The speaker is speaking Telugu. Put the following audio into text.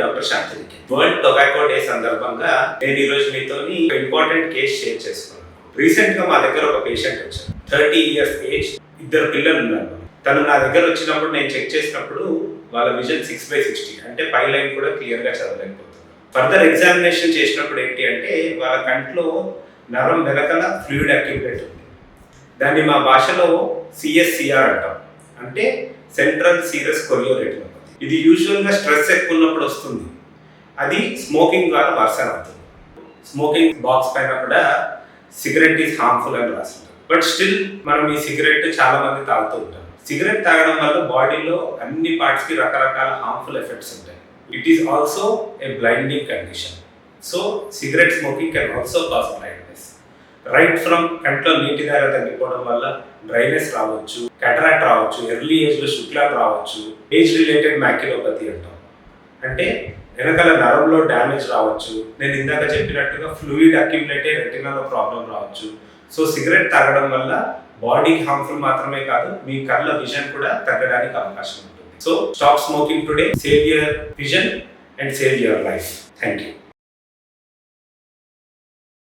Doctor Shantiniketan. World tobacco day సందర్భంగా నేను ఈరోజు మీతో ఇంపార్టెంట్ కేసు షేర్ చేసుకున్నాను. రీసెంట్ గా మా దగ్గర ఒక పేషెంట్ వచ్చారు. 30 years ఏజ్, 2 పిల్లలు ఉన్నారు. తను నా దగ్గర వచ్చినప్పుడు నేను చెక్ చేసినప్పుడు వాళ్ళ విజన్ 6/60, అంటే పై లైన్ కూడా క్లియర్ గా చదవలేకపోతుంది. ఫర్దర్ ఎగ్జామినేషన్ చేసినప్పుడు ఏంటి అంటే వాళ్ళ కంట్లో నరం వెనకల ఫ్లూయిడ్ అక్యుములేట్ ఉంది. దాన్ని మా భాషలో CSCR అంటాం, అంటే సెంట్రల్ సీరస్ కొరియోరెటినోపతి. ఇది యూజువల్గా స్ట్రెస్ ఎక్కువ ఉన్నప్పుడు వస్తుంది. అది స్మోకింగ్ ద్వారా వర్సన్ అవుతుంది. స్మోకింగ్ బాక్స్ పైన కూడా సిగరెట్ ఈజ్ హార్మ్ఫుల్ అని రాసింది. బట్ స్టిల్ మనం ఈ సిగరెట్ చాలా మంది తాగుతూ ఉంటాం. సిగరెట్ తాగడం వల్ల బాడీలో అన్ని పార్ట్స్కి రకరకాల హార్మ్ఫుల్ ఎఫెక్ట్స్ ఉంటాయి. It is also a blinding condition. So cigarette smoking can also cause blindness. Right from కంట్లో నీటి ధార తగ్గిపోవడం వల్ల డ్రైనెస్ రావచ్చు, క్యాటరాక్ట్ రావచ్చు, ఎర్లీ ఏజ్లో శుక్లాలు రావచ్చు, ఏజ్ రిలేటెడ్ మ్యాక్యులోపతి అంటాం, అంటే వెనకాల నరంలో డ్యామేజ్ రావచ్చు. నేను ఇందాక చెప్పినట్టుగా ఫ్లూయిడ్ అక్యుములేట్ అయ్యి రెటినాలో ప్రాబ్లం రావచ్చు. సో సిగరెట్ తాగడం వల్ల బాడీకి హార్మ్ఫుల్ మాత్రమే కాదు, మీ కళ్ళ విజన్ కూడా తగ్గడానికి అవకాశం ఉంటుంది. So stop smoking today, save your vision and save your life. Thank you.